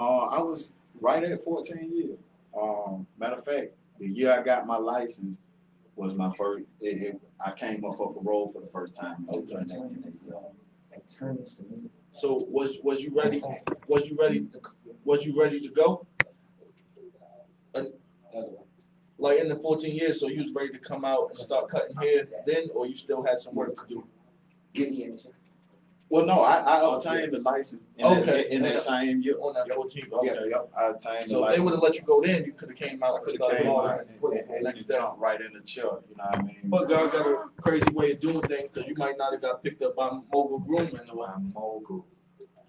I was right at 14 years. Matter of fact, the year I got my license was my first. I came up the road for the first time. Okay. So was you ready? Was you ready? Was you ready to go? Like in the 14 years, so you was ready to come out and start cutting hair then, or you still had some work to do? Give me anything. Well, no, I obtained the license in that same year. On that 14th, okay. Yep, I obtained the So if license. they would have let you go then, you could have came out I and could have started came going out and jumped right in the chair, you know what I mean? But God got a crazy way of doing things because you might not have got picked up by mogul grooming or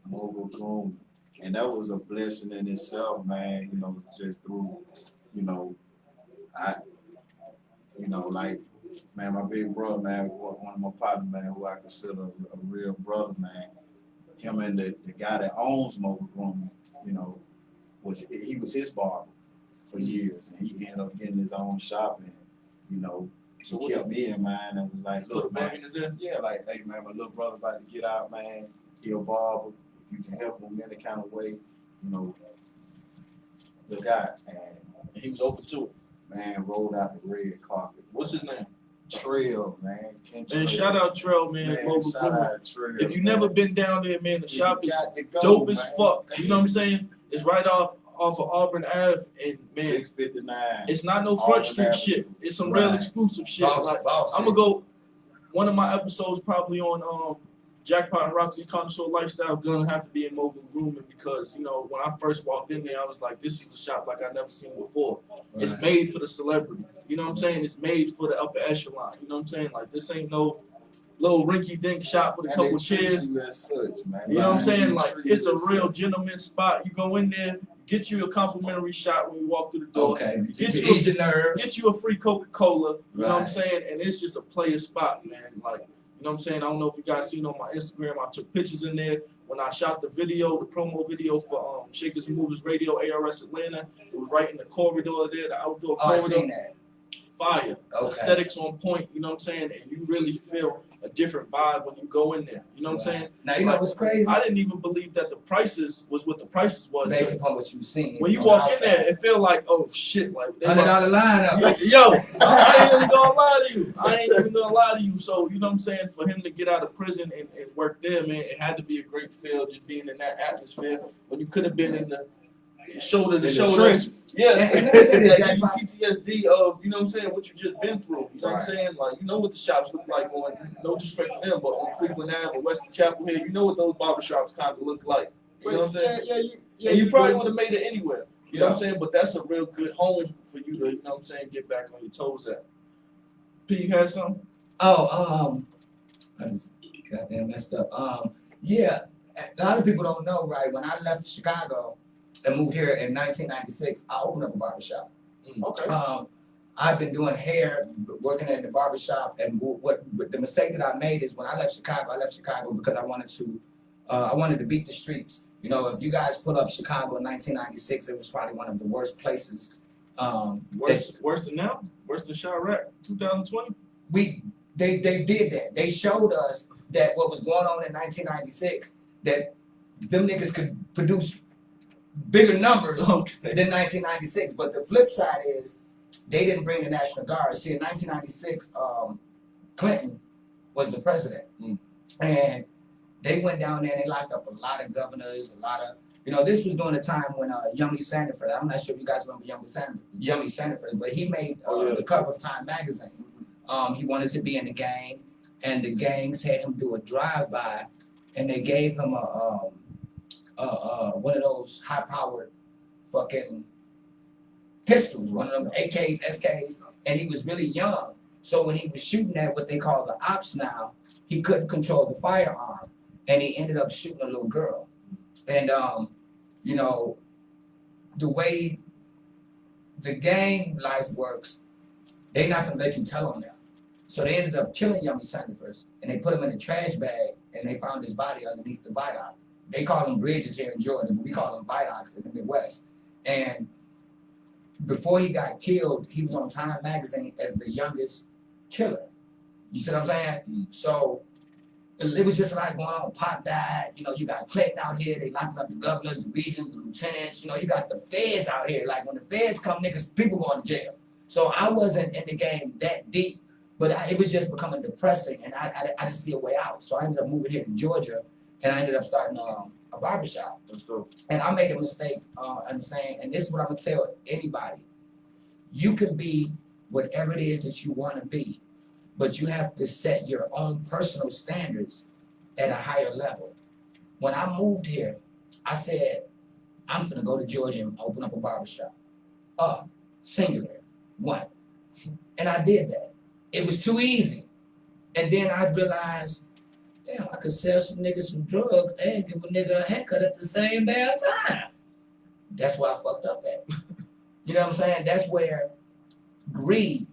Mogul grooming. And that was a blessing in itself, man, you know, just through, you know, like, man, my big brother, man, one of my partners, man, who I consider a real brother, man. Him and the guy that owns Mogul Grooming, you know, he was his barber for years, and he ended up getting his own shop, and you know, so he kept me in mind and was like, look, man, yeah, like, hey, man, my little brother about to get out, man. He a barber. If you can help him in any kind of way, you know, look out. And he was open to it. Man, rolled out the red carpet. What's his name? Trail, man. And shout out Trail, man. Shout out Trail, if you never been down there, man, the shop is go, dope as fuck. You know what I'm saying? It's right off of Auburn Ave, and man, 659. It's not no Front Street shit. It's some real exclusive shit. Like, I'm gonna go. One of my episodes probably on Jackpot and Roxy's Connoisseur Lifestyle gonna have to be in Mogul Grooming because, you know, when I first walked in there, I was like, this is a shop like I never seen before. Right. It's made for the celebrity. You know what I'm saying? It's made for the upper echelon. You know what I'm saying? Like, this ain't no little rinky-dink shop with a couple chairs. You know what I'm saying? Like, it's a real gentleman spot. You go in there, get you a complimentary shot when you walk through the door. Okay. Get you a free Coca-Cola. You know what I'm saying? And it's just a player spot, man. Like, you know what I'm saying? I don't know if you guys seen on my Instagram. I took pictures in there when I shot the video, the promo video for Shakers and Movers Radio, ARS Atlanta. It was right in the corridor there, the outdoor corridor. I seen that. Fire. Okay. Aesthetics on point, you know what I'm saying? And you really feel a different vibe when you go in there. You know what I'm saying? Now, you know what's crazy? I didn't even believe that the prices was what the prices was. Based upon what you've seen. When you walk in there, it felt like, oh, shit. Like, $100 lineup. Yo, I ain't even gonna lie to you. So, you know what I'm saying? For him to get out of prison and work there, man, it had to be a great feel just being in that atmosphere. When you could have been in the shoulder to shoulder. Yeah, and like PTSD of, you know what I'm saying, what you just been through. You know what I'm saying? Like, you know what the shops look like on, no disrespect to them, but on Cleveland Ave or Western Chapel here, you know what those barbershops kind of look like. You know what I'm saying? Yeah, you probably would have made it anywhere. You know what I'm saying? But that's a real good home for you to, you know what I'm saying, get back on your toes at. P, you had something? Oh, I just goddamn messed up. Yeah, a lot of people don't know, right? When I left Chicago and moved here in 1996, I opened up a barbershop. Okay. I've been doing hair, working at the barbershop, and what the mistake that I made is when I left Chicago because I wanted to beat the streets. You know, if you guys pull up Chicago in 1996, it was probably one of the worst places. Worse than now? Worse than Chirac 2020? They did that. They showed us that what was going on in 1996, that them niggas could produce bigger numbers than 1996. But the flip side is they didn't bring the National Guard. See, in 1996, Clinton was the president. And they went down there and they locked up a lot of governors, this was during the time when Yummy Sandiford, I'm not sure if you guys remember Yummy Sandiford, but he made the cover of Time magazine. He wanted to be in the gang, and the gangs had him do a drive-by, and they gave him one of those high-powered fucking pistols, one of them AKs, SKs, and he was really young. So when he was shooting at what they call the ops now, he couldn't control the firearm, and he ended up shooting a little girl. And the way the gang life works, they not gonna let you tell on them. So they ended up killing Yummy Sandiford, and they put him in a trash bag, and they found his body underneath the viaduct. They call them bridges here in Georgia, but we call them viaducts in the Midwest. And before he got killed, he was on Time magazine as the youngest killer. You see what I'm saying? So it was just like going on. Pop died. You know, you got Clinton out here. They locking up the governors, the regions, the lieutenants. You know, you got the feds out here. Like when the feds come, niggas, people going to jail. So I wasn't in the game that deep, but it was just becoming depressing, and I didn't see a way out. So I ended up moving here to Georgia, and I ended up starting a barbershop. Let's go. And I made a mistake in saying, and this is what I'm gonna tell anybody: you can be whatever it is that you want to be, but you have to set your own personal standards at a higher level. When I moved here, I said, I'm gonna go to Georgia and open up a barbershop. Singular, one. And I did that. It was too easy. And then I realized, damn, I could sell some niggas some drugs and give a nigga a haircut at the same damn time. That's where I fucked up at. You know what I'm saying? That's where greed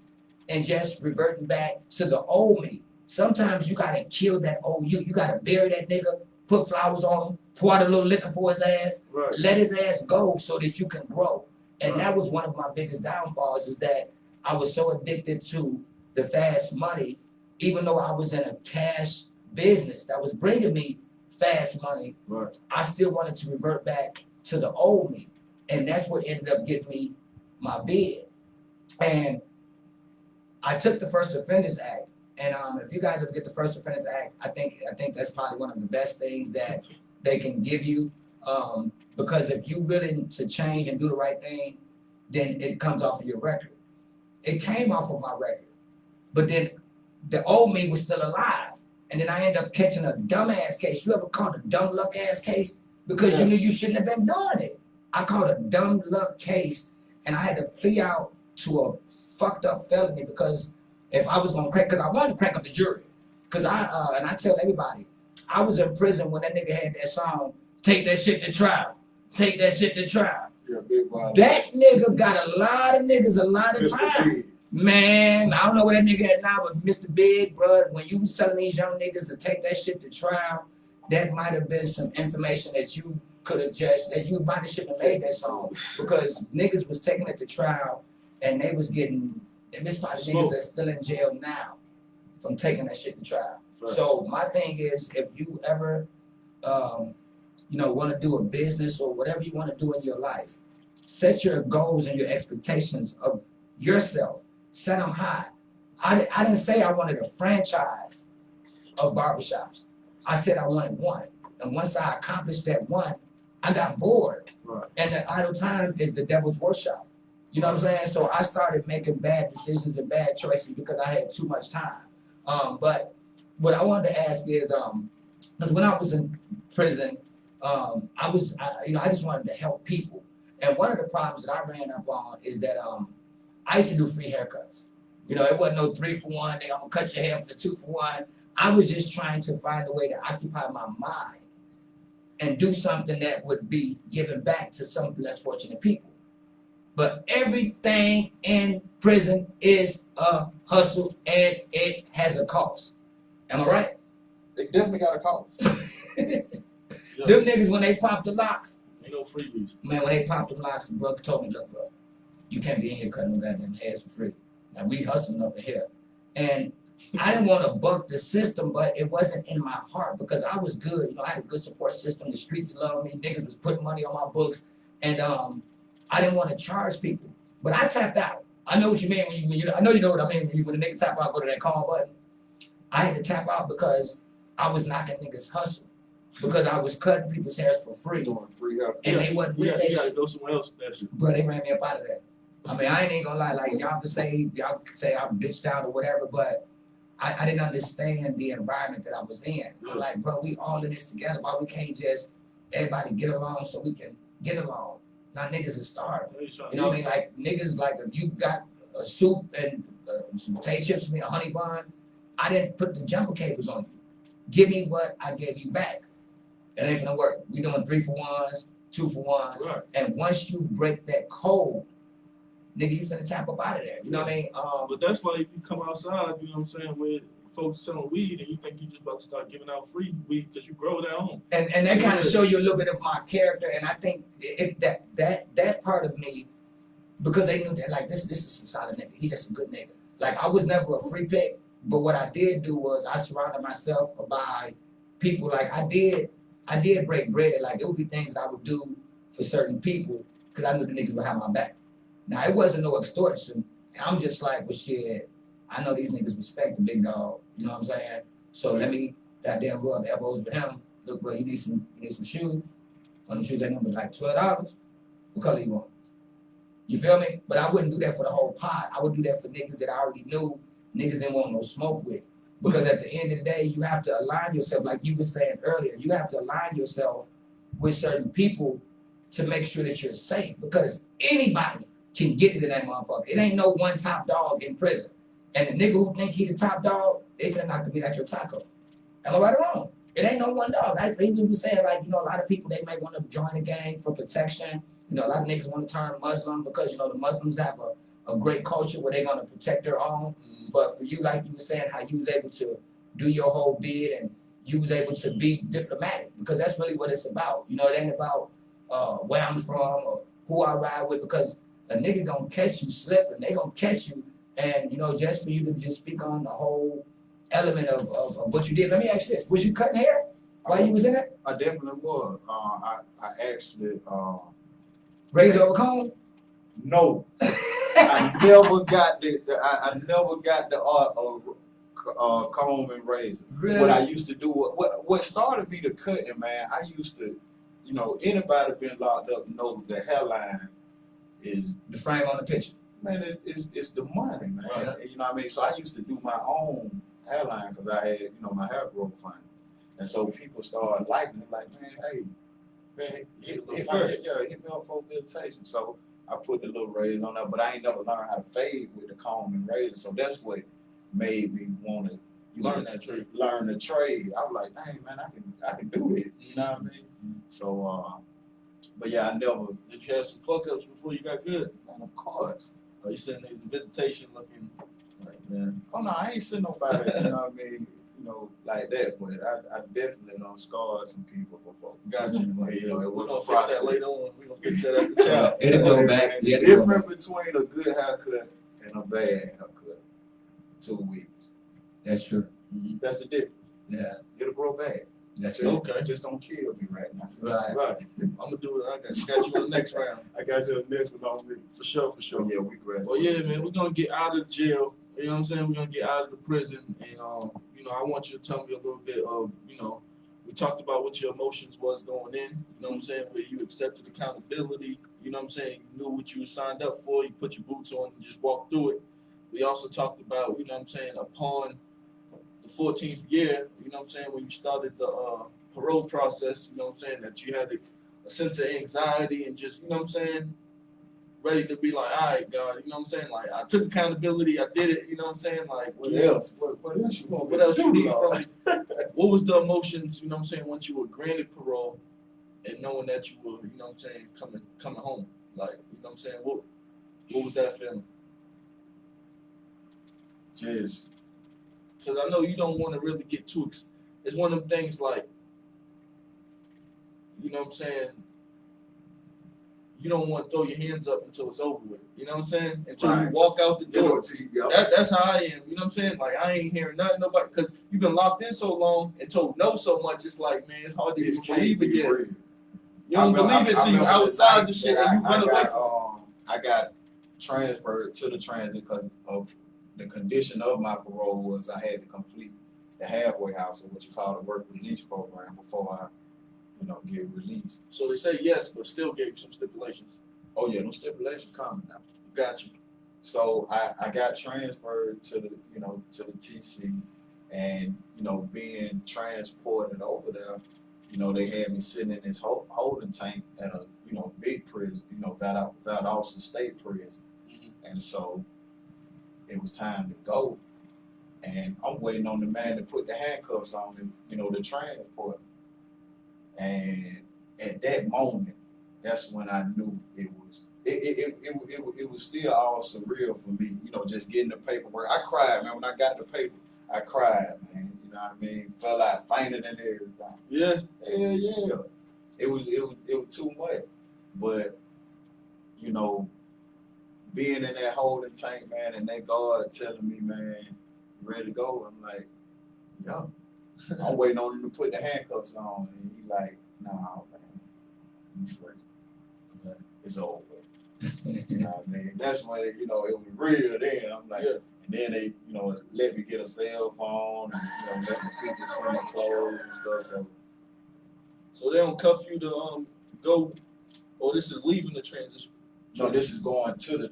and just reverting back to the old me. Sometimes you gotta kill that old you. You gotta bury that nigga, put flowers on him, pour out a little liquor for his ass, Right. let his ass go so that you can grow. And Right. that was one of my biggest downfalls, is that I was so addicted to the fast money, even though I was in a cash business that was bringing me fast money, Right. I still wanted to revert back to the old me. And that's what ended up getting me my bid. And I took the First Offenders Act. And if you guys ever get the First Offenders Act, I think that's probably one of the best things that they can give you. Because if you're willing to change and do the right thing, then it comes off of your record. It came off of my record. But then the old me was still alive. And then I ended up catching a dumbass case. You ever caught a dumb luck ass case? Because you knew you shouldn't have been doing it. I caught a dumb luck case, and I had to plea out to a fucked up felony because if I was gonna crank, because I wanted to crank up the jury. Because and I tell everybody, I was in prison when that nigga had that song, "Take that shit to trial, take that shit to trial." Yeah, big wild. That nigga got a lot of niggas a lot of time. Man, I don't know where that nigga at now, but Mr. Big, bro, when you was telling these young niggas to take that shit to trial, that might have been some information that you could have judged, that you might have shouldn't have made that song, because niggas was taking it to trial and they was getting, and this probably niggas that's still in jail now from taking that shit to trial. Right. So my thing is, if you ever, want to do a business or whatever you want to do in your life, set your goals and your expectations of yourself. Set them high. I didn't say I wanted a franchise of barbershops. I said I wanted one. And once I accomplished that one, I got bored. Right. And the idle time is the devil's workshop. You know what I'm saying? So I started making bad decisions and bad choices because I had too much time. But what I wanted to ask is, because when I was in prison, I just wanted to help people. And one of the problems that I ran up on is that I used to do free haircuts. You know, it wasn't no 3-for-1, I'm gonna cut your hair for the 2-for-1. I was just trying to find a way to occupy my mind and do something that would be given back to some less fortunate people. But everything in prison is a hustle and it has a cost. Am I right? It definitely got a cost. Yeah. Them niggas, when they pop the locks, Ain't no freebies. man, when they popped them locks, the brother told me, look, bro, you can't be in here cutting them goddamn hairs for free. Now, we hustling up in here. And I didn't want to buck the system, but it wasn't in my heart because I was good. You know, I had a good support system. The streets loved me. Niggas was putting money on my books. And I didn't want to charge people. But I tapped out. I know what you mean I know you know what I mean when a nigga tap out, go to that call button. I had to tap out because I was knocking niggas' hustle. Because I was cutting people's hairs for free. Doing free help. And they wasn't with that You gotta shit. go somewhere else with that shit. Bro, they ran me up out of that. I mean, I ain't gonna lie, like y'all can say I'm bitched out or whatever, but I didn't understand the environment that I was in. I'm like, bro, we all in this together. Why we can't just everybody get along so we can get along? Now niggas is starving. You know what I mean? Like niggas, like if you got a soup and some potato chips for me, a honey bun, I didn't put the jumper cables on you. Give me what I gave you back. It ain't gonna work. We doing 3-for-1s, 2-for-1s, Right. and once you break that code, nigga, you finna tap up out of there. You know what I mean? But that's like if you come outside, you know what I'm saying, with folks selling weed and you think you just about to start giving out free weed because you grow it at home. And that kind of show you a little bit of my character, and I think that part of me, because they knew that like this is a solid nigga. He just a good nigga. Like I was never a free pick, But what I did do was I surrounded myself by people like I did break bread. Like it would be things that I would do for certain people because I knew the niggas would have my back. Now it wasn't no extortion. I'm just like, well shit, I know these niggas respect the big dog. You know what I'm saying? So let me goddamn rub elbows with him. Look, bro, you need some shoes. On them shoes that number like $12. What color you want? You feel me? But I wouldn't do that for the whole pot. I would do that for niggas that I already knew niggas didn't want no smoke with. Because at the end of the day, you have to align yourself, like you were saying earlier, you have to align yourself with certain people to make sure that you're safe. Because anybody can get into that motherfucker. It ain't no one top dog in prison. And the nigga who think he the top dog, they finna knock the beat out your taco. Am I right or wrong? It ain't no one dog. I even be saying like, you know, a lot of people, they may want to join the gang for protection. You know, a lot of niggas want to turn Muslim because, you know, the Muslims have a great culture where they're going to protect their own. But for you, like you were saying, how you was able to do your whole bid and you was able to be diplomatic because that's really what it's about. You know, it ain't about where I'm from or who I ride with because a nigga gonna catch you slipping. They gonna catch you. And, you know, just for you to just speak on the whole element of what you did. Let me ask you this. Was you cutting hair while you was in it? I definitely was. I actually Razor over comb? no. I never got I never got the art of comb and razor. Really? What I used to do, what started me to cutting, man, I used to, you know, anybody been locked up know the hairline is The frame on the picture. man, it's the money, man. Right. You know what I mean? So I used to do my own hairline because I had, you know, my hair growth fine. And so people started liking it, like, man, hey, man, hit me up for visitation. So I put the little razor on there, but I ain't never learned how to fade with the comb and razor. So that's what made me want to Learn that trade. Learn the trade. I was like, dang, man, I can do it. You know what I mean? So, but yeah, I never. Did you have some fuck ups before you got good? Man, of course. Or you sitting there in visitation looking like, man. Oh no, I ain't seen nobody. You know what I mean? You know, like that. But I definitely done scarred some people before. Got you. But, you know, it We're was gonna a fix that process. later on. We're gonna fix that at the child. It'll go Hey, back. man, Yeah, the it'll go difference between a good haircut and a bad haircut, 2 weeks. That's true. That's the difference. Yeah, It'll grow back. that's Just, true. Okay. just don't kill me right now. Right. Right. I'm gonna do it. I got you on the next round. I got you the next one on me. For sure, for sure. Yeah, we graduated. Well, yeah, man, we're gonna get out of jail. You know what I'm saying? We're gonna get out of the prison, and you know, I want you to tell me a little bit of, you know, we talked about what your emotions was going in. You know what I'm saying? Where you accepted accountability. You know what I'm saying? You knew what you signed up for. You put your boots on and just walked through it. We also talked about, you know what I'm saying, upon the 14th year. You know what I'm saying? When you started the parole process. You know what I'm saying? That you had a sense of anxiety and just, you know what I'm saying, ready to be like, all right, God, you know what I'm saying? Like, I took accountability, I did it, you know what I'm saying? Like, What else? What else you want? What else you need from me? What was the emotions, you know what I'm saying, once you were granted parole and knowing that you were, you know what I'm saying, coming home? Like, you know what I'm saying? What was that feeling? Just, Because I know you don't want to really get too, it's one of them things like, you know what I'm saying, you don't want to throw your hands up until it's over with. You know what I'm saying? Until you Right. walk out the door. yeah. That's how I am. You know what I'm saying? Like, I ain't hearing nothing, nobody, because you've been locked in so long and told no so much. It's like, man, it's hard to This even can't believe be it yet. real. You don't believe it till you outside the shit and you run away from it. I got transferred to the transit because of the condition of my parole was I had to complete the halfway house, or what you call the work release program, before I, you know, get released. So they say yes, but still gave you some stipulations. Oh yeah, no stipulation coming now. Got you. So I got transferred to the, you know, to the TC, and, you know, being transported over there, you know, they had me sitting in this holding tank at a, you know, big prison, you know, Valdosta State Prison. And so it was time to go. And I'm waiting on the man to put the handcuffs on me, you know, the transport. And at that moment, that's when I knew it was still all surreal for me, you know, just getting the paperwork. I cried, man. When I got the paper, I cried, man. You know what I mean? Fell out, fainted and everything. Yeah. Yeah. It was too much. But, you know, being in that holding tank, man, and that guard telling me, man, You ready to go? I'm like, yeah. I'm waiting on him to put the handcuffs on, and he like, nah, man, you free. It's over. You know what I mean? That's when it, it was real then. I'm like, Yeah. and then they, let me get a cell phone, and let me people see my clothes and stuff. So they don't cuff you to go, or this is leaving the transition. No, this is going to the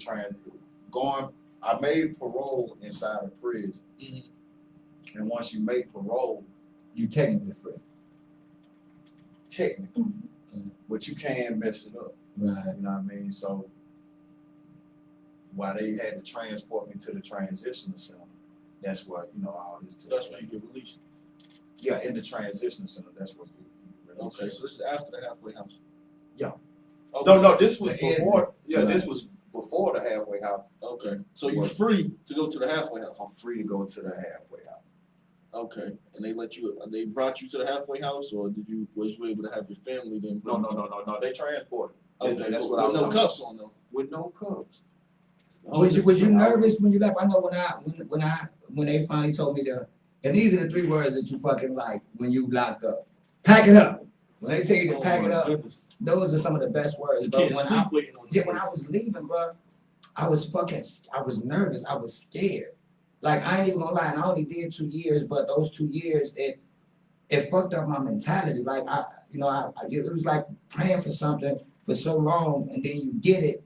I made parole inside of prison. Mm-hmm. And once you make parole, You technically free. Technically. But you can't mess it up. Right. You know what I mean? So while they had to transport me to the transitional center, that's where, all this took That's place. when you get released. Yeah, in the transitional center, that's where you release. Okay, so this is after the halfway house. Yeah. Okay. No, this was The before. Yeah, Right. This was before the halfway house. Okay, so you're free to go to the halfway house. I'm free to go to the halfway house. Okay, and they brought you to the halfway house, or was you able to have your family then? No. They transported me. Okay, That's but what I was with no talking cuffs on though. With no cuffs. Was you nervous when you left? I know when they finally told me and these are the 3 words that you fucking like when you locked up. Pack it up. When they tell you to pack it up, those are some of the best words. You But can't sleep waiting on when I was leaving, bro, I was nervous. I was scared. Like, I ain't even gonna lie, and I only did 2 years, but those 2 years, it fucked up my mentality. Like, it was like praying for something for so long, and then you get it,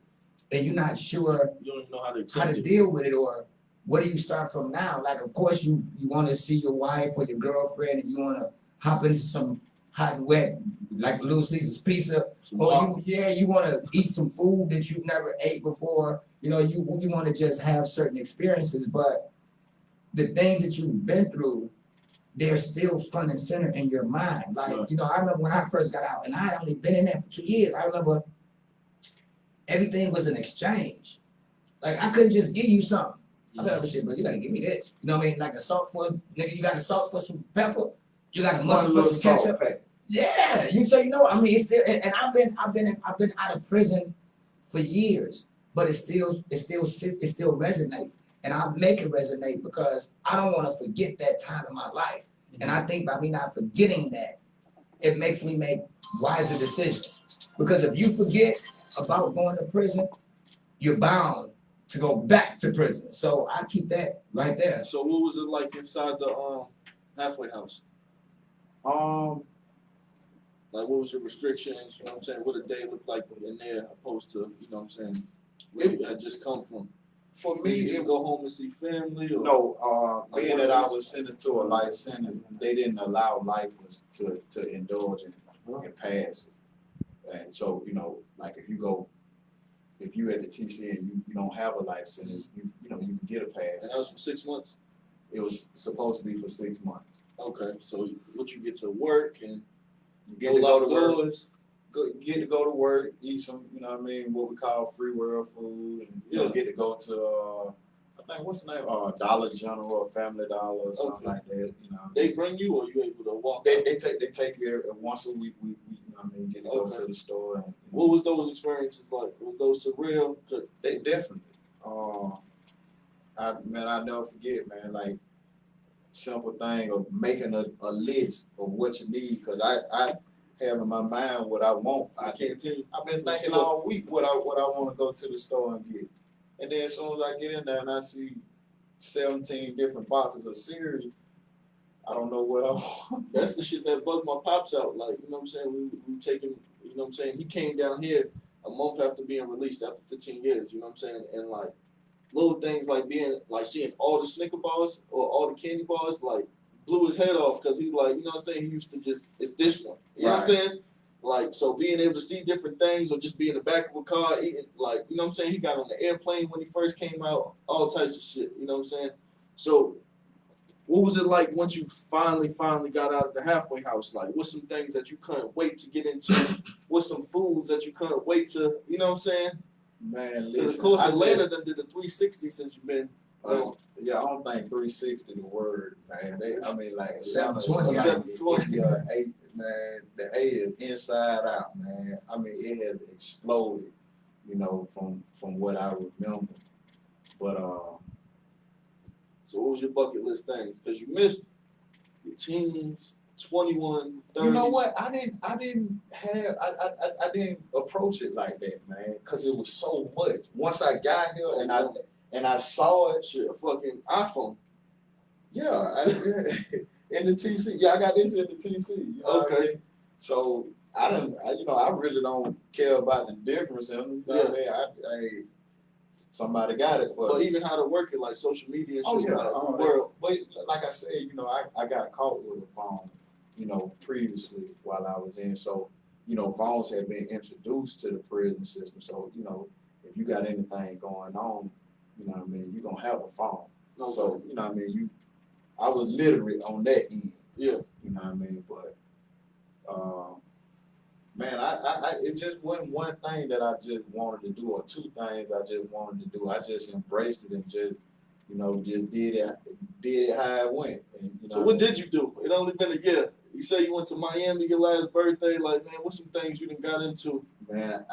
and you're not sure You don't even know how to how to deal with it, or where do you start from now? Like, of course, you want to see your wife or your girlfriend, and you want to hop into some hot and wet, like Little Caesar's pizza, or you want to eat some food that you've never ate before. You want to just have certain experiences, but the things that you've been through, they're still front and center in your mind. Like, Right. I remember when I first got out, and I had only been in there for 2 years. I remember everything was an exchange. Like, I couldn't just give you something. I be like, shit, bro, you gotta give me this. You know what I mean? Like a salt for, nigga, you got a salt for some pepper. You got a mustard for some ketchup. Yeah, it's still, and I've been out of prison for years, but it still resonates, and I make it resonate because I don't want to forget that time in my life, and I think by me not forgetting that, it makes me make wiser decisions. Because if you forget about going to prison, you're bound to go back to prison. So I keep that right there. So what was it like inside the halfway house? Like, what was your restrictions? You know what I'm saying? What did day look like in there opposed to, you know what I'm saying, where you had just come from? For Did me, you go home and see family? Or? no. Being that I was sentenced to a life sentence, they didn't allow lifers to indulge in pass it. And so, like if you at the TC and you don't have a life sentence, you can get a pass. And that was for 6 months? It was supposed to be for 6 months. Okay, so what you get to work and you get to go to work. Doors. Get to go to work, eat some, what we call free world food, and get to go to I think what's the name? Dollar General or Family Dollar or something like that. They bring you, or you able to walk? They take you once a week. We get to go to the store. And, what was those experiences like? Was those surreal? They definitely. I'll never forget, man. Like simple thing of making a list of what you need, because I have in my mind what I want. I can't tell you. I've been thinking all week what I want to go to the store and get. And then as soon as I get in there and I see 17 different boxes of cereal, I don't know what I want. That's the shit that bugged my pops out. Like, you know what I'm saying? We taking, you know what I'm saying? He came down here a month after being released after 15 years, you know what I'm saying? And like little things like seeing all the Snicker bars or all the candy bars, like blew his head off, because he's like, you know what I'm saying? He used to it's this one. You know what I'm saying? Like, so being able to see different things, or just be in the back of a car eating, like, you know what I'm saying? He got on the airplane when he first came out, all types of shit, you know what I'm saying? So what was it like once you finally got out of the halfway house? Like, what's some things that you couldn't wait to get into? What's some foods that you couldn't wait to, you know what I'm saying? Man, Because of course, Atlanta done did a 360 since you've been. Yeah, I don't think 360 the word, man. 720. 720. Yeah, 8, man. The A is inside out, man. I mean, it has exploded, from what I remember. But So what was your bucket list things? Because you missed your teens, 21, 30s. You know what? I didn't approach it like that, man, because it was so much. Once I got here and I saw it, Shit, a fucking iPhone. yeah, in the TC. Yeah, I got this in the TC. You know what I mean? So I really don't care about the difference in them. You know what I mean? Somebody got it for But me. even how to work it, like social media and shit, Oh yeah, like, all world. that. But like I said, I got caught with a phone, previously while I was in. So, phones had been introduced to the prison system. So, if you got anything going on, you're gonna have a phone. Okay. So, I was literally on that end. Yeah. You know what I mean? But man, it just wasn't one thing that I just wanted to do, or two things I just wanted to do. I just embraced it and just did it how it went. And, So what did you do? It only been a year. You say you went to Miami your last birthday. Like, man, what's some things you done got into? Man,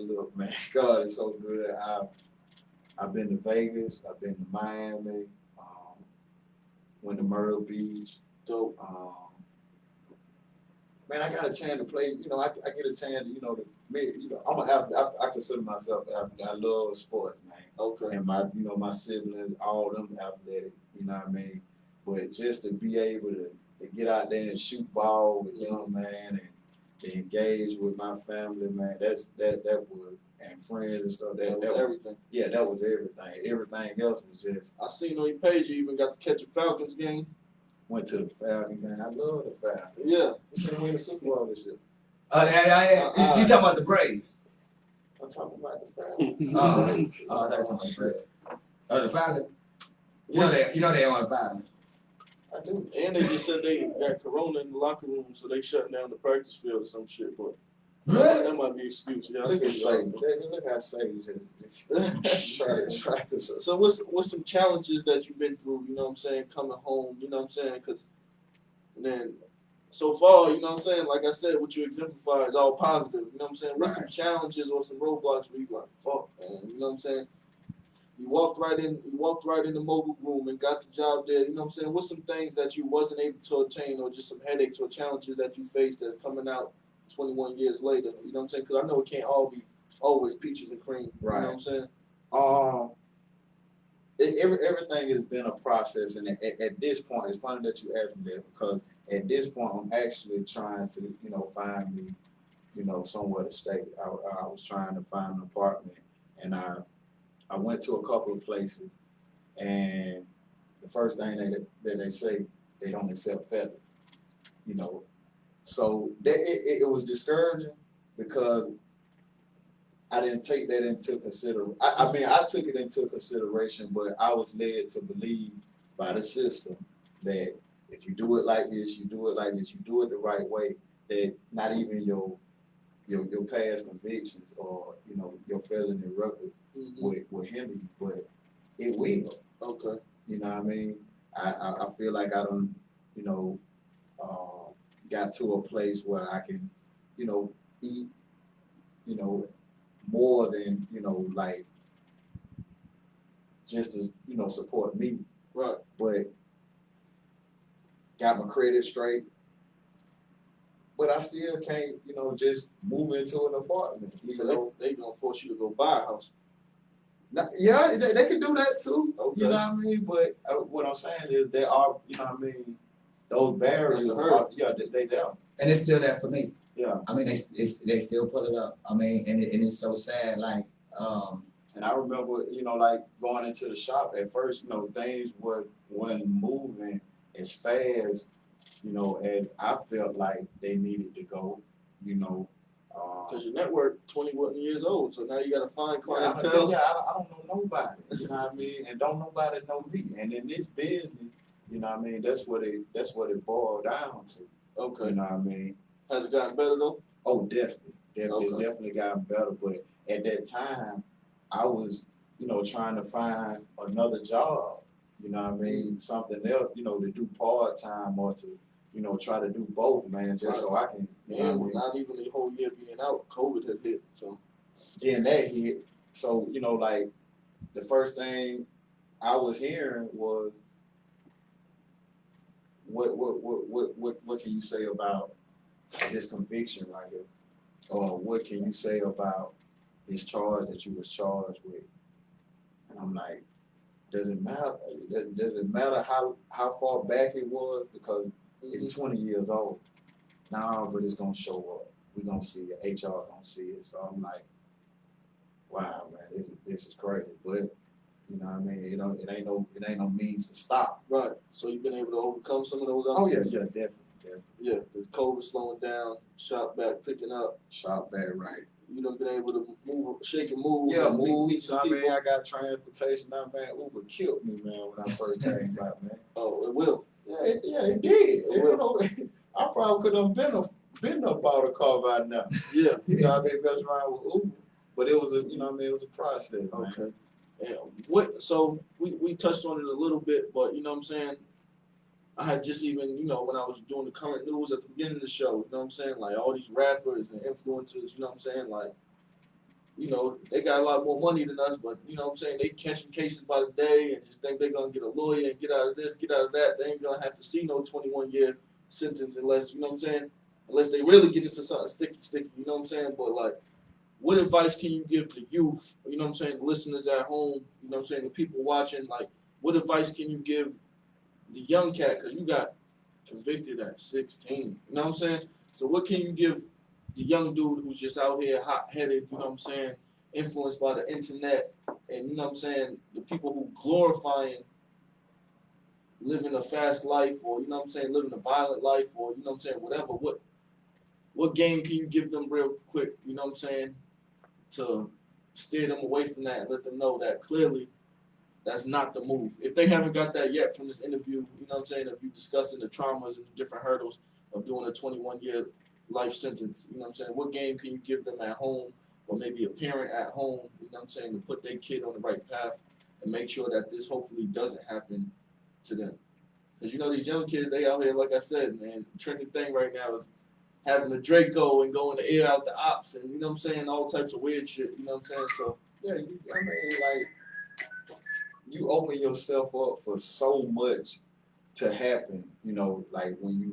look, man, God, it's so good. I've been to Vegas. I've been to Miami. Went to Myrtle Beach. Dope. Man, I got a chance to play. I get a chance to, I'm an athlete. I consider myself an athlete. I love sports, man. Okay. And my siblings, all them athletic. You know what I mean? But just to be able to get out there and shoot ball with them, man, and to engage with my family, man, that was, and friends and stuff. That was everything. Yeah, that was everything. Everything else was just. I seen on your page you even got to catch a Falcons game. Went to the Falcons, man. I love the Falcons. Yeah. We can win the Super Bowl this year. You talking about the Braves? I'm talking about the Falcons. That's about the Braves. The Falcons. You know they on the Falcons. I do. And they just said they got corona in the locker room, so they shutting down the practice field or some shit. But that might be an excuse. Yeah, Look how Sage is. Try to. So what's some challenges that you've been through? You know what I'm saying? Coming home. You know what I'm saying? Because then so far, you know what I'm saying? Like I said, what you exemplify is all positive. You know what I'm saying? What's some challenges or some roadblocks where you like, fuck, man? You know what I'm saying? You walked right in the mobile room and got the job there. You know what I'm saying? What's some things that you wasn't able to attain, or just some headaches or challenges that you faced that's coming out 21 years later? You know what I'm saying? Because I know it can't all be always peaches and cream. Right. You know what I'm saying? Everything has been a process, and at this point, it's funny that you asked me that, because at this point, I'm actually trying to, find me, somewhere to stay. I was trying to find an apartment, and I went to a couple of places, and the first thing that they say, they don't accept felons, So it was discouraging, because I didn't take that into consideration. I took it into consideration, but I was led to believe by the system that if you do it like this, you do it the right way, that not even your past convictions or your felony record will hinder you, but it will. Okay. You know what I mean? I feel like I don't, got to a place where I can, eat, more than, like just to, support me. Right. But got my credit straight. But I still can't, just move into an apartment. So they gonna force you to go buy a house. Yeah, they can do that too. Okay. You know what I mean? But what I'm saying is there are, those barriers they there. And it's still there for me. Yeah. I mean, they still put it up. I mean, and it's so sad. Like, and I remember, like going into the shop at first, things wasn't moving as fast, as I felt like they needed to go, Because your network 21 years old, so now you gotta find clientele. I don't know nobody, you know what I mean, and don't nobody know me. And in this business, you know what I mean, that's what it boiled down to. Okay. You know what I mean? Has it gotten better though? Oh, definitely. Okay. It's definitely gotten better. But at that time, I was, trying to find another job. You know what I mean? Something else, to do part time or to, try to do both, man, just so I can. And not even the whole year being out, COVID had hit. So then that hit. So, like the first thing I was hearing was what can you say about this conviction right here? Or what can you say about this charge that you was charged with? And I'm like, does it matter? Does it matter how far back it was? Because it's 20 years old. No, but it's gonna show up. We're gonna see it. HR gonna see it. So I'm like, wow, man, this is crazy. But you know what I mean? It ain't no means to stop. Right. So you've been able to overcome some of those. Oh yeah, definitely. Yeah, because COVID slowing down, shop back picking up. Shop back right. You done been able to move, shake and move. Yeah, and move. meet some I mean, people. I got transportation. Now, man, Uber killed me, man, when I first came back, man. Oh, it will. Yeah, it did. You know, I probably could have been up out of the car by now. Yeah. You know, I mean, mess around with Uber, but it was it was a process. Man. Okay. Yeah. So we touched on it a little bit, but you know what I'm saying? I had just even, when I was doing the current news at the beginning of the show, you know what I'm saying? Like all these rappers and influencers, you know what I'm saying? Like, they got a lot more money than us, but you know what I'm saying? They catching cases by the day and just think they're gonna get a lawyer and get out of this, get out of that. They ain't gonna have to see no 21-year sentence unless, you know what I'm saying? Unless they really get into something sticky, you know what I'm saying? But like, what advice can you give the youth, you know what I'm saying, the listeners at home, you know what I'm saying, the people watching, like, what advice can you give the young cat? Because you got convicted at 16, you know what I'm saying? So what can you give the young dude who's just out here hot-headed, you know what I'm saying, influenced by the internet, and, you know what I'm saying, the people who glorifying living a fast life, or, you know what I'm saying, living a violent life, or, you know what I'm saying, whatever, what game can you give them real quick, you know what I'm saying, to steer them away from that and let them know that clearly that's not the move. If they haven't got that yet from this interview, you know what I'm saying, if you're discussing the traumas and the different hurdles of doing a 21-year life sentence, you know what I'm saying, what game can you give them at home, or maybe a parent at home, you know what I'm saying, to put their kid on the right path and make sure that this hopefully doesn't happen to them. Because, these young kids, they out here, like I said, man, the trending thing right now is having a Draco and going to air out the ops and, you know what I'm saying, all types of weird shit, you know what I'm saying? So, yeah, you open yourself up for so much to happen, like when you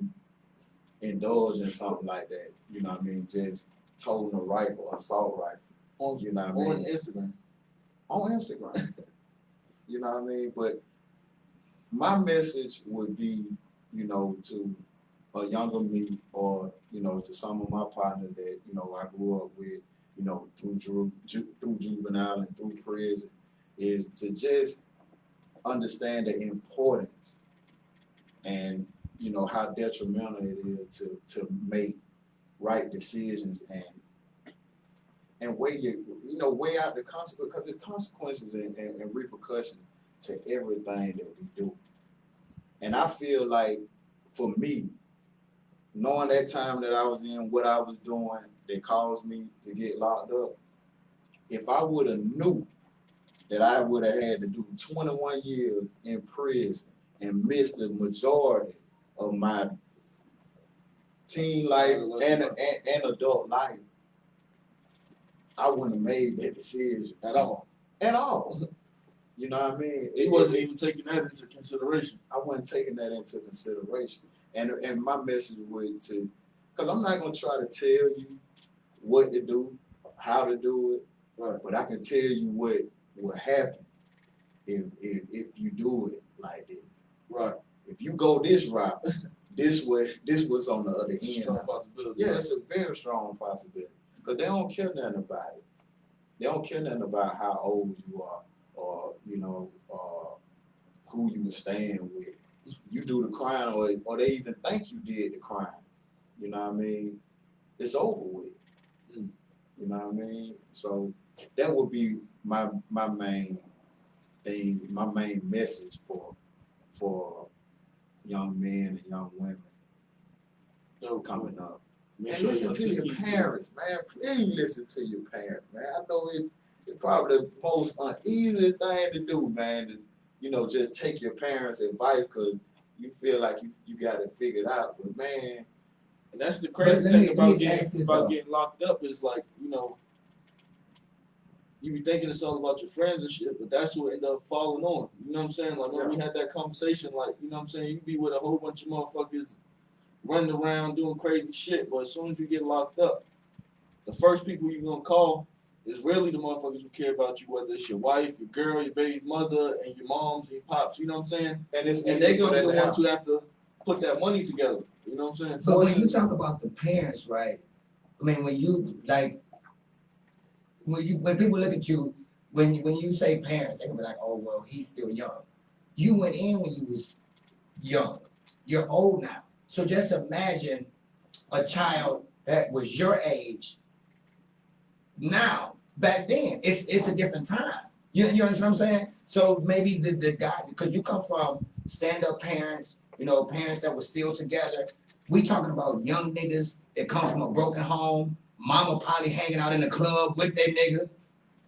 indulge in something like that, you know what I mean, just toting a rifle, assault rifle, you know what I mean? Instagram. On Instagram. You know what I mean? But my message would be, to a younger me, or, to some of my partners that, I grew up with, through juvenile and through prison, is to just understand the importance and, how detrimental it is to make right decisions and weigh out the consequences, because there's consequences and repercussions to everything that we do. And I feel like, for me, knowing that time that I was in, what I was doing that caused me to get locked up, if I would have knew that I would have had to do 21 years in prison and missed the majority of my teen life and adult life, I wouldn't have made that decision at all. You know what I mean? He wasn't even taking that into consideration. I wasn't taking that into consideration. And my message would because I'm not going to try to tell you what to do, how to do it, right, but I can tell you what will happen if you do it like this. Right. If you go this route, this was on the other end. Strong possibility. Yeah, it's a very strong possibility. Because they don't care nothing about it. They don't care nothing about how old you are, or who you were staying with. You do the crime, or they even think you did the crime. You know what I mean? It's over with. You know what I mean? So that would be my main thing, my main message for young men and young women coming up. And listen to your parents, man. Please listen to your parents, man. I know it's probably the most uneasy thing to do, man. To, just take your parents' advice because you feel like you got it figured out. But man, and that's the crazy thing about getting locked up is like, you be thinking it's all about your friends and shit, but that's what end up falling on. You know what I'm saying? Like when we had that conversation, like, you know what I'm saying, you be with a whole bunch of motherfuckers running around doing crazy shit, but as soon as you get locked up, the first people you're gonna call is really the motherfuckers who care about you, whether it's your wife, your girl, your baby mother, and your moms and your pops, you know what I'm saying? And they gonna be the ones who have to put that money together. You know what I'm saying? But when you talk about the parents, right? I mean, when you like, when people look at you, when you say parents, they gonna be like, oh well, he's still young. You went in when you was young. You're old now. So just imagine a child that was your age. Now, back then, it's a different time. You understand what I'm saying? So maybe the guy, because you come from stand-up parents, you know, parents that were still together. We talking about young niggas that come from a broken home, mama probably hanging out in the club with their nigga.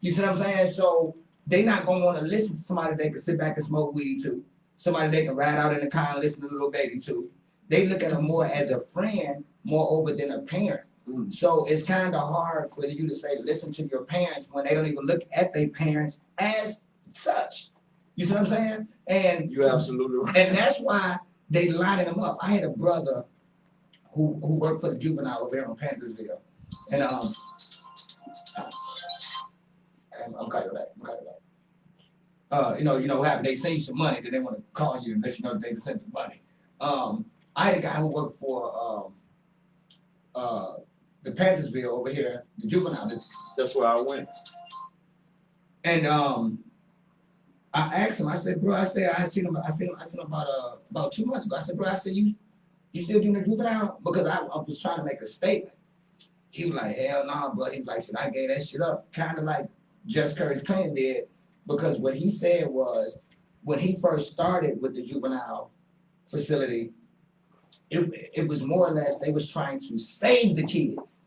You see what I'm saying? So they not gonna want to listen to somebody they can sit back and smoke weed to, somebody they can ride out in the car and listen to Little Baby to. They look at them more as a friend, more over than a parent. So it's kind of hard for you to say, listen to your parents when they don't even look at their parents as such. You see what I'm saying? And you're absolutely right. And that's why they lining them up. I had a brother who worked for the juvenile over here in Panthersville. And I'm cutting back. You know what happened? They send you some money, then they want to call you and let you know that they sent the money. I had a guy who worked for the Panthersville over here, the juvenile. That's where I went. And I asked him. I said, bro, I seen him about 2 months ago. I said, bro, you still doing the juvenile? Because I was trying to make a statement. He was like, hell nah, bro. He was like, shit, I gave that shit up. Kind of like Just Curry's Clan did. Because what he said was, when he first started with the juvenile facility, it was more or less they was trying to save the kids.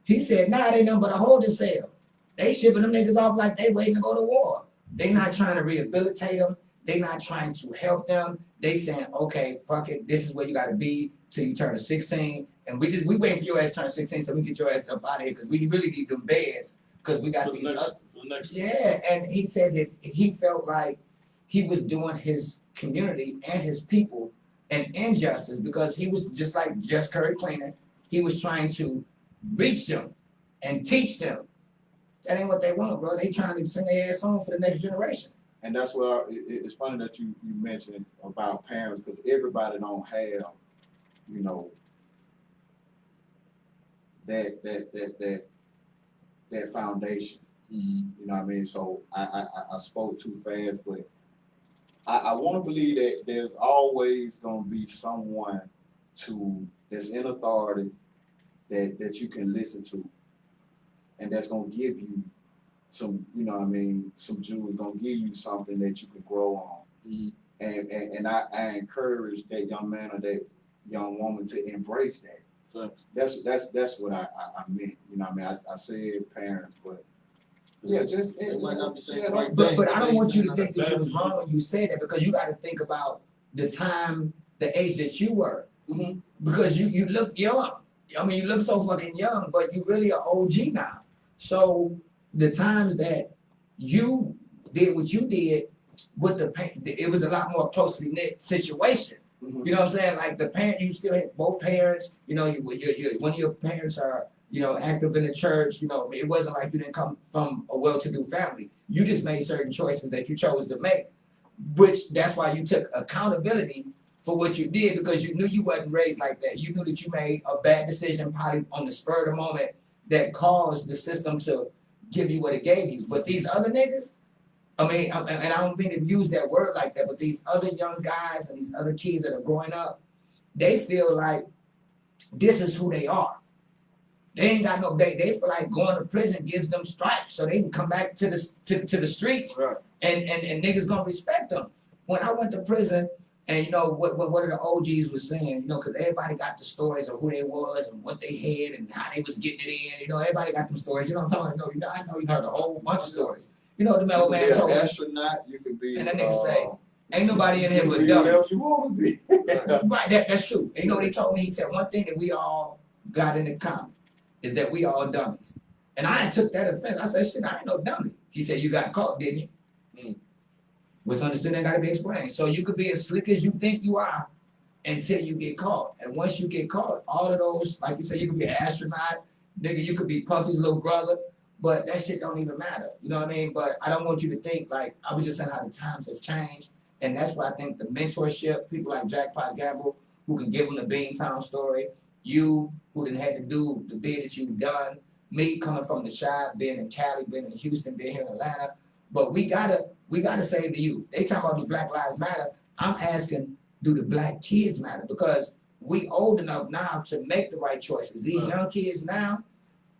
He said, nah, they nothing but a holding cell. They shipping them niggas off like they waiting to go to war. They not trying to rehabilitate them. They not trying to help them. They saying, okay, fuck it, this is where you gotta be till you turn 16. And we waiting for your ass to turn 16 so we get your ass up out of here because we really need them beds because we got these yeah, and he said that he felt like he was doing his community and his people an injustice because he was just like Just Curry Cleaner. He was trying to reach them and teach them. That ain't what they want, bro. They trying to send their ass on for the next generation. And that's where it's funny that you mentioned about parents because everybody don't have, you know, that foundation. You know what I mean? So I spoke too fast, but I want to believe that there's always going to be someone that's in authority that you can listen to, and that's going to give you some, you know what I mean, some jewels, going to give you something that you can grow on. And I encourage that young man or that young woman to embrace that. So that's what I meant. You know what I mean? I said parents, but yeah, just it might not be saying but I don't want you to think that you was wrong when you said that because you got to think about the time, the age that you were. Because you look young. I mean, you look so fucking young, but you really are OG now. So the times that you did what you did with it was a lot more closely knit situation. You know what I'm saying? Like the parent, you still had both parents. You know, one of your parents are, you know, active in the church. You know, it wasn't like you didn't come from a well-to-do family. You just made certain choices that you chose to make, which that's why you took accountability for what you did because you knew you wasn't raised like that. You knew that you made a bad decision probably on the spur of the moment that caused the system to give you what it gave you. But these other niggas, I mean, and I don't mean to use that word like that, but these other young guys and these other kids that are growing up, they feel like this is who they are. They ain't got no, they feel like going to prison gives them stripes so they can come back to the streets and niggas gonna respect them. When I went to prison, and you know what the OGs was saying, you know, because everybody got the stories of who they was and what they had and how they was getting it in. You know, everybody got them stories. You know what I'm talking about? I know you heard a whole bunch of stories. You know what the old man told me? Astronaut, you can be. And that nigga say, ain't nobody in here but dummies. Whatever you want to be. Right, that's true. And you know what he told me? He said one thing that we all got in common is that we all dummies. And I took that offense. I said, shit, I ain't no dummy. He said, you got caught, didn't you? Mm. What's understood ain't gotta be explained. So you could be as slick as you think you are until you get caught. And once you get caught, all of those, like you said, you could be an astronaut, nigga, you could be Puffy's little brother, but that shit don't even matter. You know what I mean? But I don't want you to think like, I was just saying how the times have changed. And that's why I think the mentorship, people like Jackpot Gamble, who can give them the Beantown story, you who done had to do the bid that you've done, me coming from the shop, being in Cali, being in Houston, being here in Atlanta. But we gotta save the youth. They talk about do Black Lives Matter. I'm asking, do the black kids matter? Because we old enough now to make the right choices. These young kids now,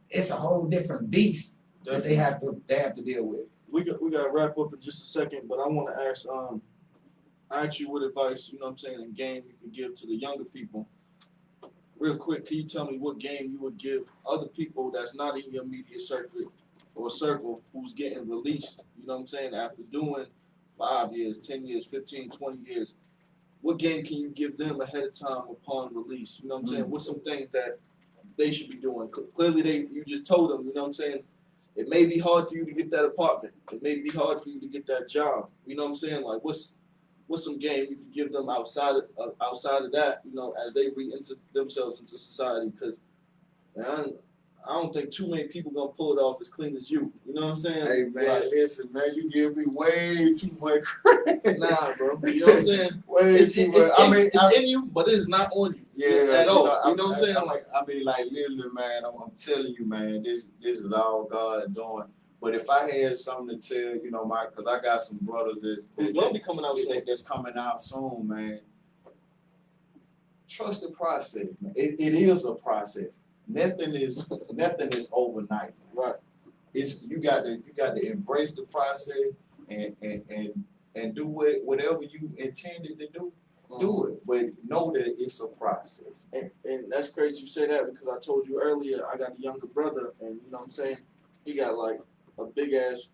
it's a whole different beast that they have to deal with. We got to wrap up in just a second, but I want to ask, I ask you what advice, you know what I'm saying, in game you could give to the younger people. Real quick, can you tell me what game you would give other people that's not in your media circuit or circle who's getting released, you know what I'm saying, after doing 5 years, 10 years, 15, 20 years? What game can you give them ahead of time upon release? You know what I'm saying? What's some things that they should be doing? Clearly, you just told them, you know what I'm saying? It may be hard for you to get that apartment. It may be hard for you to get that job. You know what I'm saying? Like, what's some game you can give them outside of that, you know, as they re-enter themselves into society? Because, man, I don't think too many people gonna pull it off as clean as you. You know what I'm saying? Hey man, like, listen, man, you give me way too much credit. Nah, bro. You know what I'm saying? Way too much. It's in you, but it's not on you. Yeah, at all. You know what I'm saying? Like literally, man, I'm telling you, man, this is all God doing. But if I had something to tell, you know, because I got some brothers who's gonna be coming out soon. That's coming out soon, man. Trust the process, man. It is a process. Nothing is overnight. Right. It's you got to embrace the process and do whatever you intended to do. Do it, but know that it's a process. And that's crazy you say that, because I told you earlier I got a younger brother, and you know what I'm saying, he got like a big ass,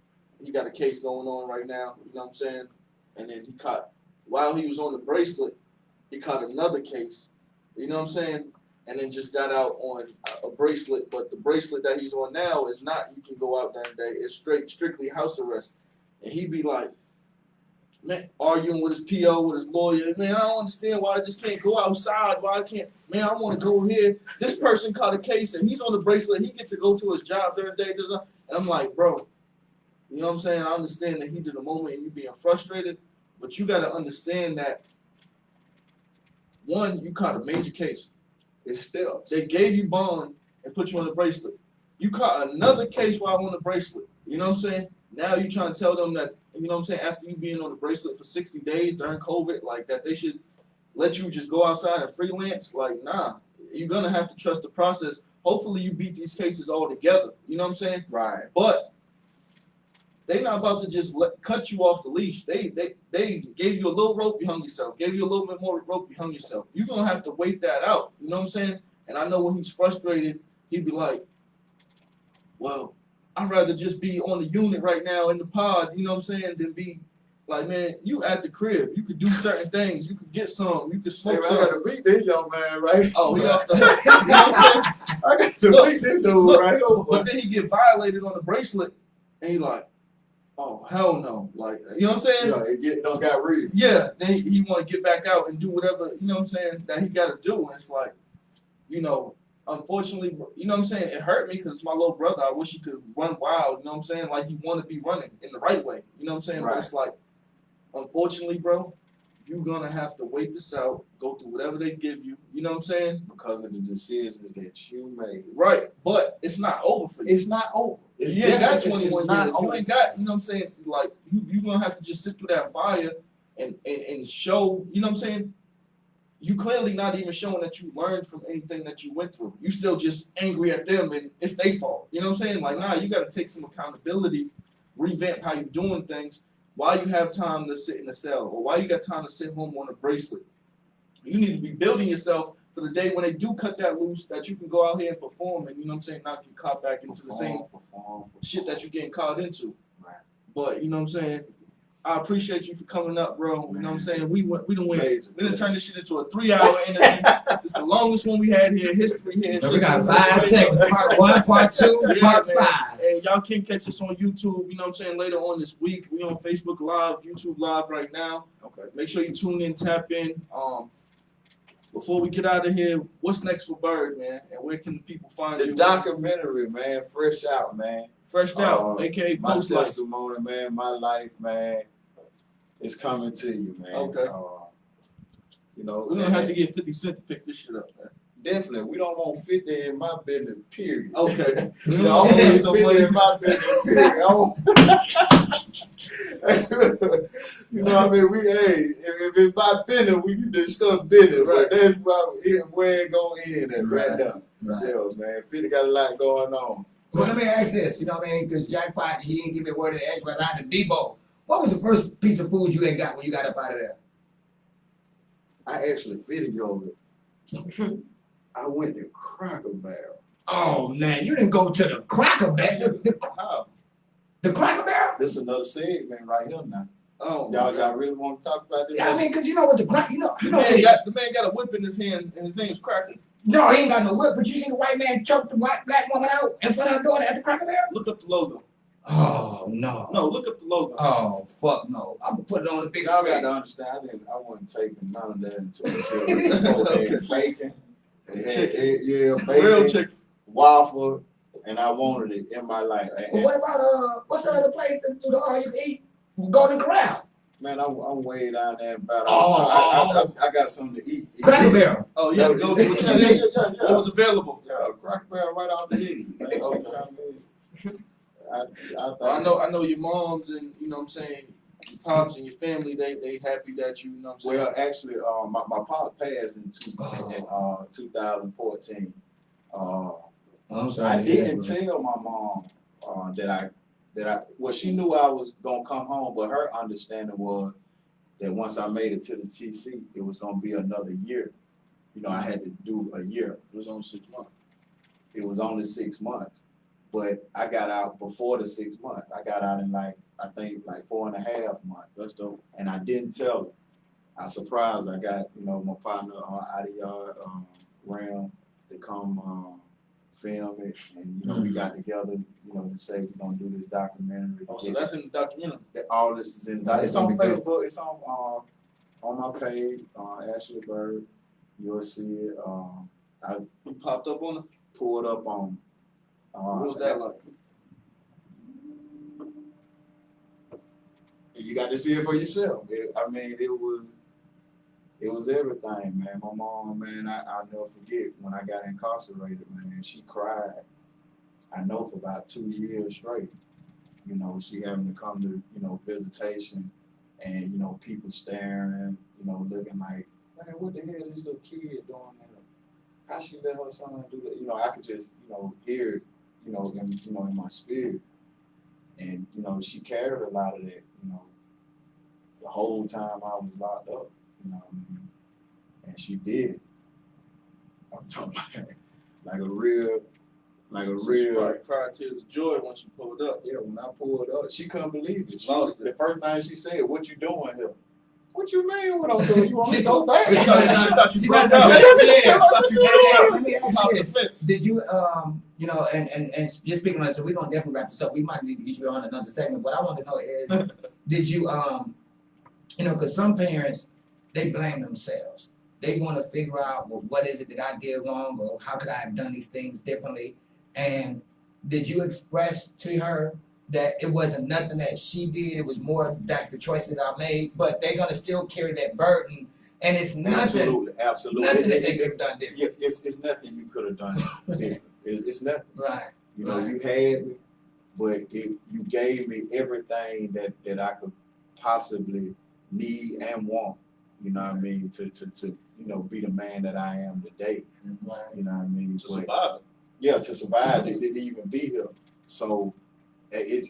he got a case going on right now, you know what I'm saying, and then he caught, while he was on the bracelet, he caught another case, you know what I'm saying, and then just got out on a bracelet, but the bracelet that he's on now is not, you can go out that day, it's strictly house arrest. And he'd be like, man, arguing with his PO, with his lawyer, man, I don't understand why I just can't go outside, why I can't, man, I want to go here. This person caught a case and he's on the bracelet, he gets to go to his job during the day, and I'm like, bro, you know what I'm saying, I understand the heat of the moment and you being frustrated, but you got to understand that, one, you caught a major case. It's steps. They gave you bond and put you on the bracelet. You caught another case while on the bracelet. You know what I'm saying? Now you trying to tell them that, you know what I'm saying, after you being on the bracelet for 60 days during COVID, like that they should let you just go outside and freelance? Like, nah. You're going to have to trust the process. Hopefully you beat these cases all together. You know what I'm saying? Right. But they not about to just cut you off the leash. They gave you a little rope, you hung yourself. Gave you a little bit more rope, you hung yourself. You're going to have to wait that out. You know what I'm saying? And I know when he's frustrated, he'd be like, well, I'd rather just be on the unit right now in the pod, you know what I'm saying, than be like, man, you at the crib. You could do certain things. You could get some. You could smoke some. I got to meet this young man, right? Oh, he off the hook. You know what I'm saying? I got to meet this dude, right? But then he get violated on the bracelet, and he like, oh, hell no. Like, you know what I'm saying? Yeah, it don't got real. Yeah, then he want to get back out and do whatever, you know what I'm saying, that he got to do. And it's like, you know, unfortunately, you know what I'm saying, it hurt me because it's my little brother. I wish he could run wild, you know what I'm saying, like he want to be running in the right way, you know what I'm saying? Right. But it's like, unfortunately, bro, you're going to have to wait this out, go through whatever they give you, you know what I'm saying? Because of the decisions that you made. Right, but it's not over for you. It's not over. You ain't got 21 years. You ain't got, you know what I'm saying, like, you're going to have to just sit through that fire and show, you know what I'm saying? You clearly not even showing that you learned from anything that you went through. You still just angry at them and it's their fault. You know what I'm saying? Like, nah, you got to take some accountability, revamp how you're doing things, why you have time to sit in the cell or why you got time to sit home on a bracelet. You need to be building yourself for the day when they do cut that loose, that you can go out here and perform and, you know what I'm saying, not get caught back into the same shit that you're getting caught into. Right. But, you know what I'm saying, I appreciate you for coming up, bro. You know what I'm saying? We done went. Major We done pleasure. turned this shit into a 3-hour interview. It's the longest one we had here in history here. But we got 5 seconds. Part 1, part 2, Yeah, part man. 5. Hey, y'all can catch us on YouTube, you know what I'm saying, later on this week. We on Facebook Live, YouTube Live right now. Okay. Make sure you tune in, tap in. Before we get out of here, what's next for Byrd, man? And where can people find The you? documentary, man, fresh out, man. Fresh out, aka My Post Life. testimony, man, my life, man, is coming to you, man. Okay. You know, We're gonna have to get 50 Cent to pick this shit up, man. definitely. We don't want 50 in my business, period. Okay. We don't want 50 in my business, period. You know what I mean? If it's my business, we can discuss business. Right. But that's where it gonna end at right now. Right. Yeah, man. 50 got a lot going on. Well, let me ask this, you know what I mean? Because Jackpot, he didn't give me a word of the edge, but I had the Debo. What was the first piece of food you had got when you got up out of there? I actually videoed it. I went to Cracker Barrel. Oh, man, you didn't go to the Cracker Barrel. How? The Cracker Barrel? This is another segment right here now. Oh, Y'all really want to talk about this? Yeah, I mean, because you know what the Cracker, the man got a whip in his hand, and his name's Cracker. No, he ain't got no whip, but you seen the white man choke the white black woman out in front of her daughter at the Cracker Barrel? Look up the logo. Oh, no. No, look up the logo. Oh, fuck no. I'm going to put it on the big Y'all got screen. to understand, I wasn't taking none of that into consideration. Bacon. Yeah, bacon. Real chicken. Waffle, and I wanted it in my life. Well, what about, what's the other place that do the all you can eat? Golden Corral. Man, I'm way down there about. Oh. I got something to eat. Cracker Barrel. Oh, yeah, go to what you Yeah, see. yeah. What was available? Yeah, Cracker Barrel right out the exit. Man. I know your moms and, you know what I'm saying, your pops and your family, they happy that you know what I'm saying. Well, actually, my pop passed in 2014. I'm sorry. I didn't tell my mom that well, she knew I was gonna come home, but her understanding was that once I made it to the TC, it was gonna be another year. You know, I had to do a year. It was only 6 months. It was only 6 months, but I got out before the 6 months. I got out in I think 4.5 months. That's dope. And I didn't tell her. I surprised. I got, my partner out of yard realm to come film it, and we got together, to say we're gonna do this documentary. Oh, so that's in the documentary. All this is in. It's on Facebook. It's on my page, Ashley Byrd. You'll see it. You popped up on it. Pulled up on. What was that like? You got to see it for yourself. It was everything, man. My mom, man, I'll never forget when I got incarcerated, man. She cried. I know for about 2 years straight. She having to come to, visitation, and people staring, looking like, man, what the hell is this little kid doing there? How she let her son do that? I could just, hear it, in my spirit. And, she carried a lot of that, the whole time I was locked up, and she did it. I'm talking about like a real. She probably cried tears of joy when she pulled up. Yeah, when I pulled up, she couldn't believe it. Lost The first thing she said, "What you doing here?" What you mean? What I'm doing? You want me to go back? She thought you broke Yeah. up. Let me ask Off you the this. fence. Did you, and just speaking on that, so we're gonna definitely wrap this up. We might need to get you on another segment. What I want to know is, did you, because some parents, they blame themselves. They want to figure out, well, what is it that I did wrong, or how could I have done these things differently? And did you express to her that it wasn't nothing that she did, it was more that the choices that I made, but they're gonna still carry that burden, and it's nothing, Absolutely. nothing that they could have done different. Yeah, it's nothing you could have done different. It's nothing. Right. You had me, but you gave me everything that I could possibly need and want. You know what I mean? To be the man that I am today. Right. You know what I mean? To survive it. Yeah, to survive, it didn't even be here. So it's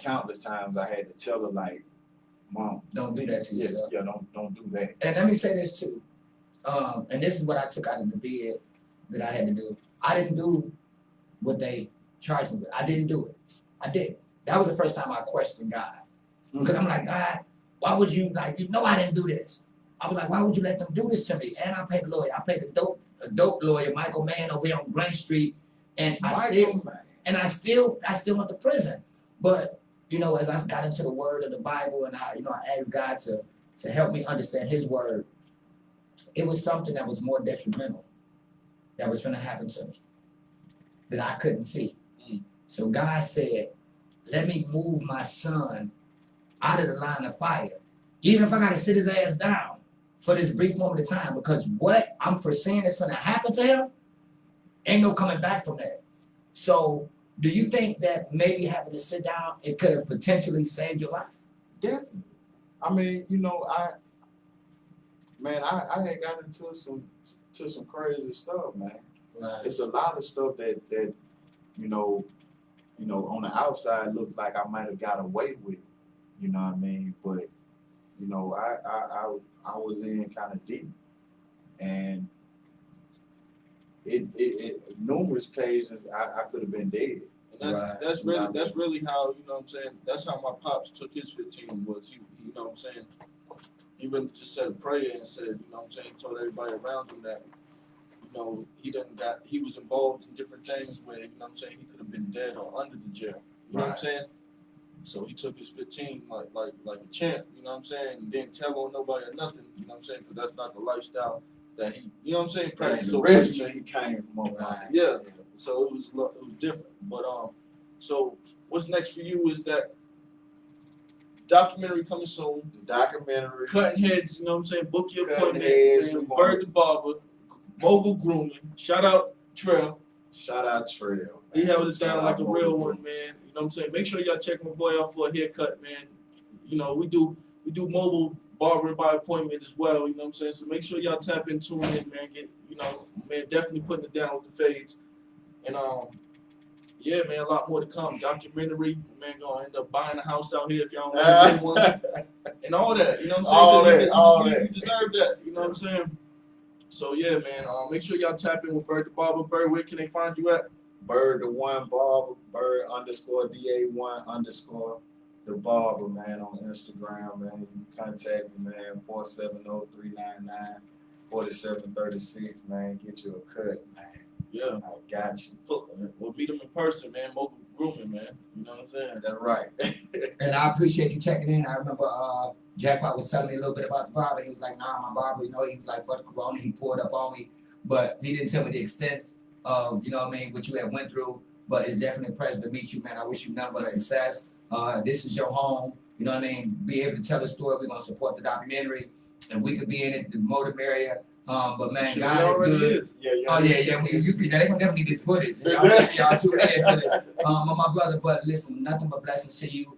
countless times I had to tell her, like, Mom, Don't do that to yourself. Yeah, don't do that. And let me say this too. And this is what I took out of the bid that I had to do. I didn't do what they charged me with. I didn't do it. I didn't. That was the first time I questioned God. Because I'm like, God, why would you, like, you know I didn't do this. I was like, why would you let them do this to me? And I paid the lawyer. I paid a dope lawyer, Michael Mann, over here on Grant Street. And I still went to prison. But, you know, as I got into the word of the Bible and I asked God to help me understand his word, it was something that was more detrimental that was going to happen to me that I couldn't see. So God said, let me move my son out of the line of fire, even if I got to sit his ass down for this brief moment of time, because what I'm foreseeing is going to happen to him, ain't no coming back from that. So do you think that maybe having to sit down, it could have potentially saved your life? Definitely. I mean, you know, I had got into some crazy stuff, man. Right. It's a lot of stuff that you know, on the outside looks like I might have got away with, you know what I mean? But, you know, I was in kind of deep, and it numerous occasions I could have been dead. And that's really how, you know what I'm saying, that's how my pops took his 15 was he, you know what I'm saying, he really just said a prayer and said, you know what I'm saying, told everybody around him that, you know, he was involved in different things where, you know what I'm saying, he could have been dead or under the jail. You know what I'm saying? So he took his 15 like a champ, you know what I'm saying? And didn't tell on nobody or nothing, you know what I'm saying? Because that's not the lifestyle that he, you know what I'm saying? The regiment he came from. Yeah. So it was different. But so what's next for you is that documentary coming soon. The documentary. Cutting heads, you know what I'm saying? Book your Cutting appointment. heads, Byrd Da Barber, Mogul Grooming. Shout out Trail. Shout out Trail. He held it down like a real one, man. You know what I'm saying? Make sure y'all check my boy out for a haircut, man. You know, we do mobile barbering by appointment as well, you know what I'm saying? So make sure y'all tap in, tune in, man. Get, you know, man, definitely putting it down with the fades. And yeah, man, a lot more to come. Documentary, man, gonna end up buying a house out here if y'all don't want to get one. And all that, you know what I'm saying? All that. You deserve that, you know what I'm saying? So yeah, man, make sure y'all tap in with Byrd Da Barber. Byrd, where can they find you at? Byrd the One Barber, Byrd _DA1_ The Barber, man, on Instagram, man. You can contact me, man, 470-399-4736, man. Get you a cut, man. Yeah. I got you. We'll meet them in person, man. Mogul Grooming, man. You know what I'm saying? That's right. And I appreciate you checking in. I remember Jackpot was telling me a little bit about the barber. He was like, nah, my barber, you know, he was like, for the corona, he poured up on me. But he didn't tell me the extent of, you know what I mean, what you had went through. But it's definitely a pleasure to meet you, man. I wish you nothing but success. This is your home. You know what I mean? Be able to tell the story. We're going to support the documentary. If we could be in it, the motive area. But man, God is good. Yeah. They're gonna definitely need this footage. Y'all too late for this. My brother, but listen, nothing but blessings to you.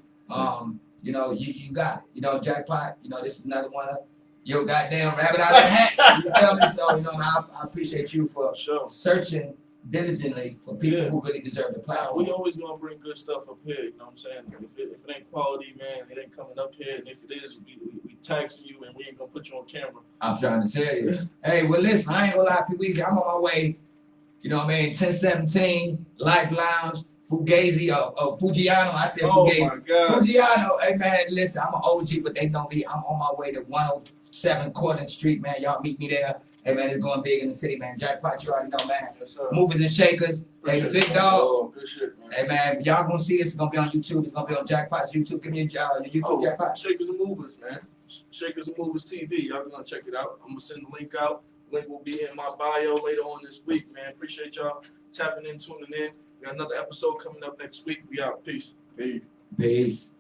You know, you got it. You know, Jackpot, you know, this is another one of your goddamn rabbit out of the hat. You feel me? So, you know, I appreciate you for searching diligently for people who really deserve the platform. We always gonna bring good stuff up here, you know what I'm saying? If it ain't quality, man, it ain't coming up here. And if it is, we taxing you and we ain't gonna put you on camera. I'm trying to tell you. Hey, well listen, I ain't gonna lie, P-Weezy, I'm on my way, you know what I mean, 1017, Life Lounge, Fugazi, Fugiano, I said Fugazi. Oh my God. Fugiano, hey man, listen, I'm an OG, but they know me. I'm on my way to 107 Cortlandt Street, man. Y'all meet me there. Hey man, it's going big in the city, man. Jackpot, you already know, man. Yes, sir. Movers and shakers. Hey, the big dog. Oh, good shit, man. Hey man, y'all gonna see this. It's gonna be on YouTube. It's gonna be on Jackpot's YouTube. Give me your YouTube, Jackpot. Shakers and Movers, man. Shakers and Movers TV. Y'all gonna check it out. I'm gonna send the link out. Link will be in my bio later on this week, man. Appreciate y'all tapping in, tuning in. We got another episode coming up next week. We out. Peace. Peace. Peace.